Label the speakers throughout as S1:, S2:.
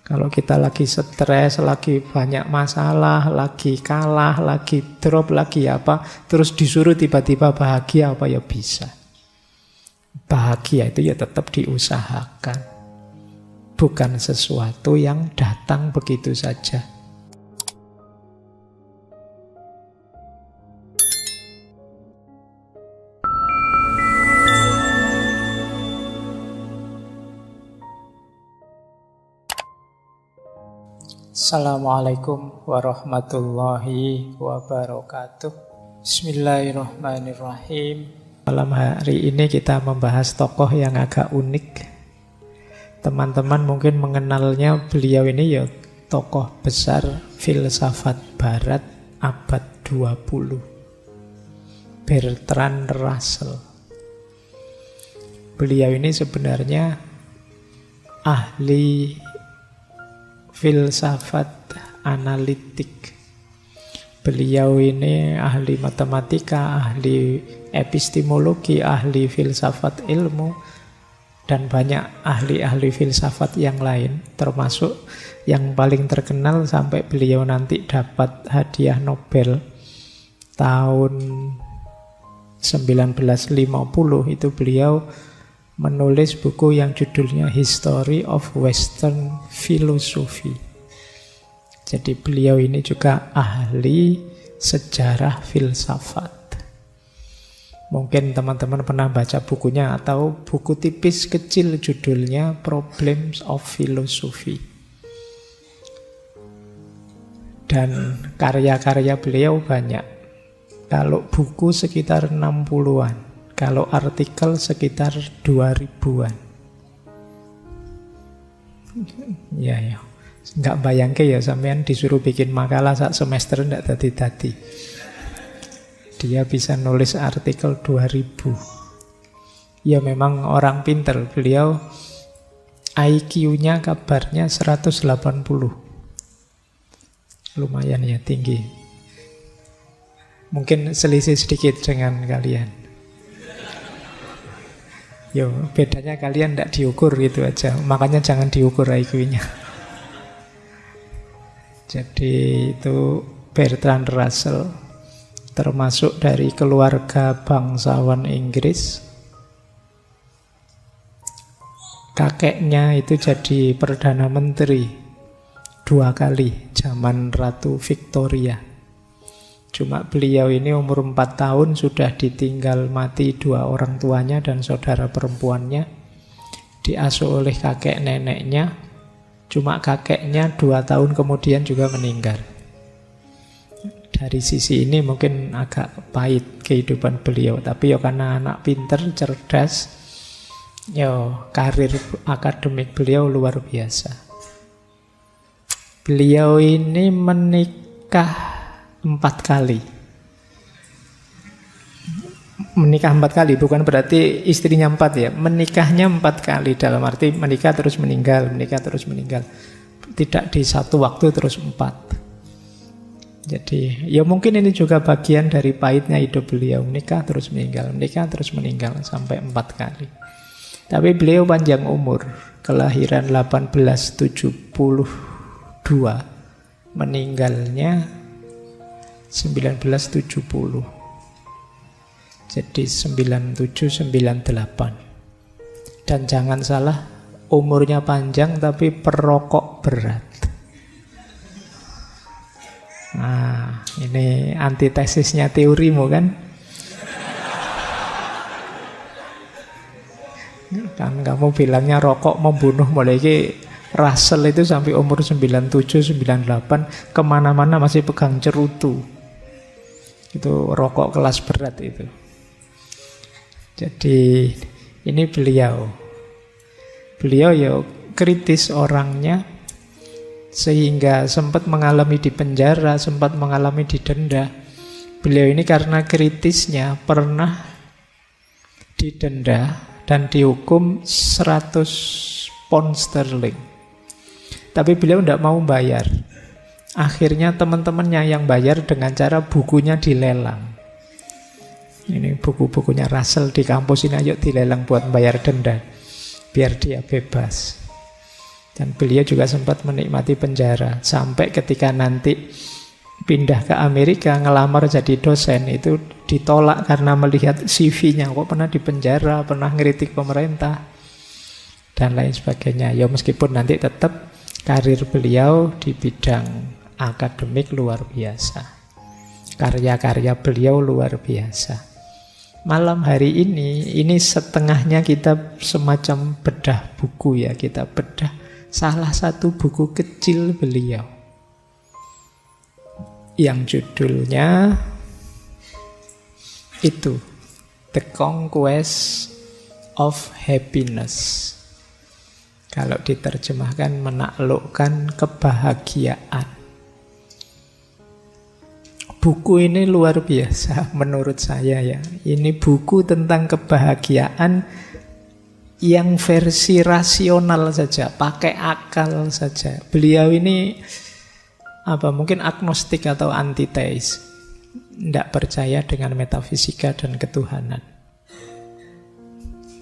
S1: Kalau kita lagi stres, lagi banyak masalah, lagi kalah, lagi drop, lagi apa, terus disuruh tiba-tiba bahagia, apa ya bisa. Bahagia itu ya tetap diusahakan. Bukan sesuatu yang datang begitu saja. Assalamualaikum warahmatullahi wabarakatuh. Bismillahirrahmanirrahim. Malam hari ini kita membahas tokoh yang agak unik. Teman-teman mungkin mengenalnya, beliau ini ya tokoh besar filsafat barat abad 20, Bertrand Russell. Beliau ini sebenarnya ahli filsafat analitik. Beliau ini ahli matematika, ahli epistemologi, ahli filsafat ilmu, dan banyak ahli-ahli filsafat yang lain, termasuk yang paling terkenal sampai beliau nanti dapat hadiah Nobel tahun 1950, itu beliau menulis buku yang judulnya History of Western Philosophy. Jadi beliau ini juga ahli sejarah filsafat. Mungkin teman-teman pernah baca bukunya atau buku tipis kecil judulnya Problems of Philosophy. Dan karya-karya beliau banyak. Kalau buku sekitar 60-an. Kalau artikel sekitar 2000-an. Ya. Nggak bayangke ya sampean disuruh bikin makalah sak semester ndak dadi-dadi. Dia bisa nulis artikel 2000. Ya memang orang pinter. Beliau IQ-nya kabarnya 180. Lumayan ya, tinggi. Mungkin selisih sedikit dengan kalian. Yo, bedanya kalian tidak diukur gitu aja. Makanya jangan diukur IQ-nya. Jadi itu Bertrand Russell, termasuk dari keluarga bangsawan Inggris. Kakeknya itu jadi Perdana Menteri 2 kali zaman Ratu Victoria. Cuma beliau ini umur 4 tahun sudah ditinggal mati 2 orang tuanya dan saudara perempuannya. Diasuh oleh kakek neneknya. Cuma kakeknya 2 tahun kemudian juga meninggal. Dari sisi ini mungkin agak pahit kehidupan beliau. Tapi ya karena anak pinter, cerdas, ya karir akademik beliau luar biasa. Beliau ini menikah 4 kali. Menikah 4 kali bukan berarti istrinya 4 ya. Menikahnya 4 kali dalam arti menikah terus meninggal, menikah terus meninggal. Tidak di satu waktu terus 4. Jadi ya mungkin ini juga bagian dari pahitnya hidup beliau. Menikah terus meninggal sampai 4 kali. Tapi beliau panjang umur. Kelahiran 1872. Meninggalnya 1970. Jadi 97-98. Dan jangan salah, umurnya panjang tapi perokok berat. Nah, ini antitesisnya teorimu kan? Kan kamu bilangnya rokok membunuh, mulai Russell itu sampai umur 97-98 kemana-mana masih pegang cerutu. Itu rokok kelas berat itu. Jadi ini beliau ya kritis orangnya, sehingga sempat mengalami di penjara, sempat mengalami didenda. Beliau ini karena kritisnya pernah didenda dan dihukum 100 pound sterling. Tapi beliau tidak mau bayar. Akhirnya teman-temannya yang bayar dengan cara bukunya dilelang. Ini buku-bukunya Russell di kampus ini, ayo dilelang buat bayar denda, biar dia bebas. Dan beliau juga sempat menikmati penjara. Sampai ketika nanti pindah ke Amerika, ngelamar jadi dosen, itu ditolak karena melihat CV-nya. Kok pernah di penjara, pernah ngeritik pemerintah, dan lain sebagainya. Ya meskipun nanti tetap karir beliau di bidang akademik luar biasa. Karya-karya beliau luar biasa. Malam hari ini setengahnya kita semacam bedah buku ya. Kita bedah salah satu buku kecil beliau yang judulnya itu The Conquest of Happiness. Kalau diterjemahkan menaklukkan kebahagiaan. Buku ini luar biasa menurut saya ya. Ini buku tentang kebahagiaan yang versi rasional saja, pakai akal saja. Beliau ini mungkin agnostik atau antiteis, tidak percaya dengan metafisika dan ketuhanan.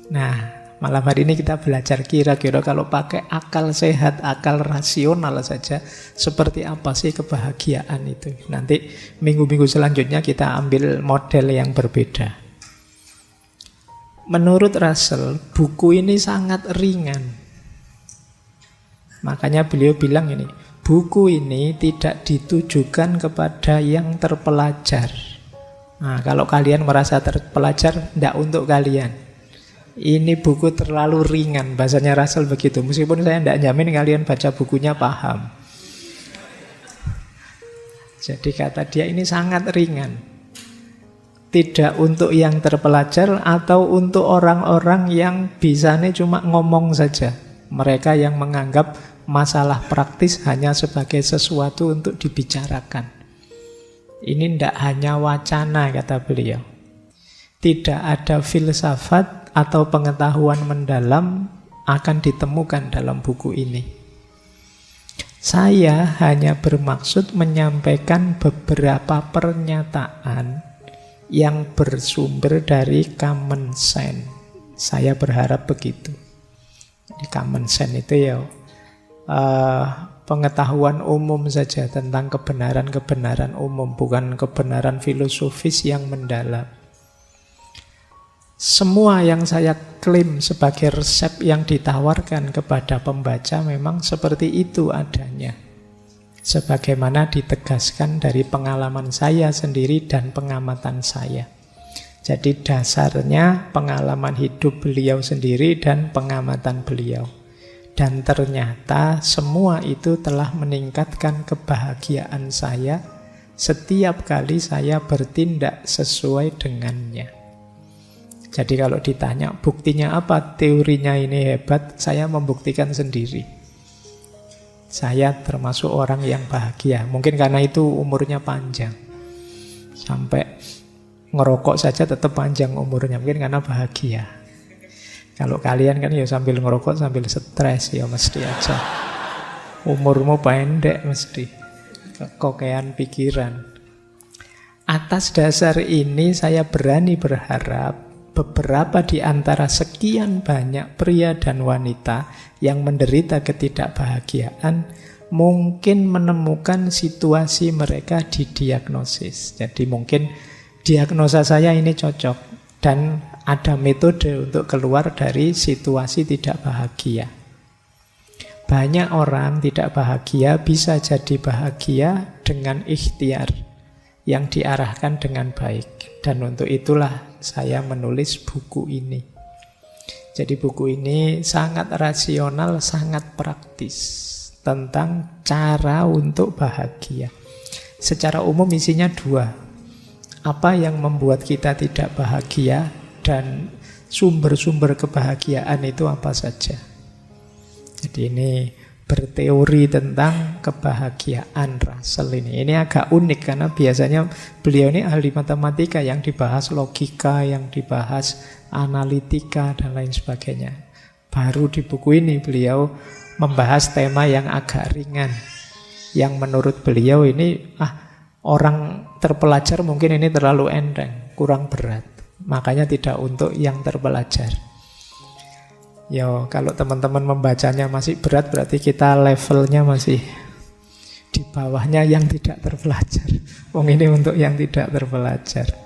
S1: Nah, malam hari ini kita belajar kira-kira kalau pakai akal sehat, akal rasional saja, seperti apa sih kebahagiaan itu. Nanti minggu-minggu selanjutnya kita ambil model yang berbeda. Menurut Russell, buku ini sangat ringan. Makanya beliau bilang ini, buku ini tidak ditujukan kepada yang terpelajar. Nah, kalau kalian merasa terpelajar, tidak untuk kalian. Ini buku terlalu ringan, bahasanya Russell begitu. Meskipun saya tidak jamin kalian baca bukunya paham. Jadi kata dia ini sangat ringan. Tidak untuk yang terpelajar atau untuk orang-orang yang bisanya cuma ngomong saja. Mereka yang menganggap masalah praktis hanya sebagai sesuatu untuk dibicarakan. Ini tidak hanya wacana, kata beliau. Tidak ada filsafat atau pengetahuan mendalam akan ditemukan dalam buku ini. Saya hanya bermaksud menyampaikan beberapa pernyataan yang bersumber dari common sense. Saya berharap begitu. Di common sense itu ya pengetahuan umum saja tentang kebenaran-kebenaran umum, bukan kebenaran filosofis yang mendalam. Semua yang saya klaim sebagai resep yang ditawarkan kepada pembaca memang seperti itu adanya. Sebagaimana ditegaskan dari pengalaman saya sendiri dan pengamatan saya. Jadi dasarnya pengalaman hidup beliau sendiri dan pengamatan beliau. Dan ternyata semua itu telah meningkatkan kebahagiaan saya setiap kali saya bertindak sesuai dengannya. Jadi kalau ditanya buktinya apa, teorinya ini hebat, saya membuktikan sendiri. Saya termasuk orang yang bahagia. Mungkin karena itu umurnya panjang. Sampai ngerokok saja tetap panjang umurnya. Mungkin karena bahagia. Kalau kalian kan ya sambil ngerokok sambil stres ya mesti aja. Umurmu pendek mesti. Kekokean pikiran. Atas dasar ini saya berani berharap beberapa di antara sekian banyak pria dan wanita yang menderita ketidakbahagiaan mungkin menemukan situasi mereka di diagnosis. Jadi mungkin diagnosa saya ini cocok dan ada metode untuk keluar dari situasi tidak bahagia. Banyak orang tidak bahagia bisa jadi bahagia dengan ikhtiar yang diarahkan dengan baik. Dan untuk itulah saya menulis buku ini. Jadi buku ini sangat rasional, sangat praktis tentang cara untuk bahagia. Secara umum isinya dua. Apa yang membuat kita tidak bahagia dan sumber-sumber kebahagiaan itu apa saja. Jadi ini berteori tentang kebahagiaan Russell ini. Ini agak unik karena biasanya beliau ini ahli matematika, yang dibahas logika, yang dibahas analitika dan lain sebagainya. Baru di buku ini beliau membahas tema yang agak ringan, yang menurut beliau ini orang terpelajar mungkin ini terlalu enteng, kurang berat. Makanya tidak untuk yang terpelajar. Ya, kalau teman-teman membacanya masih berat, berarti kita levelnya masih di bawahnya yang tidak terpelajar. Wong ini untuk yang tidak terpelajar.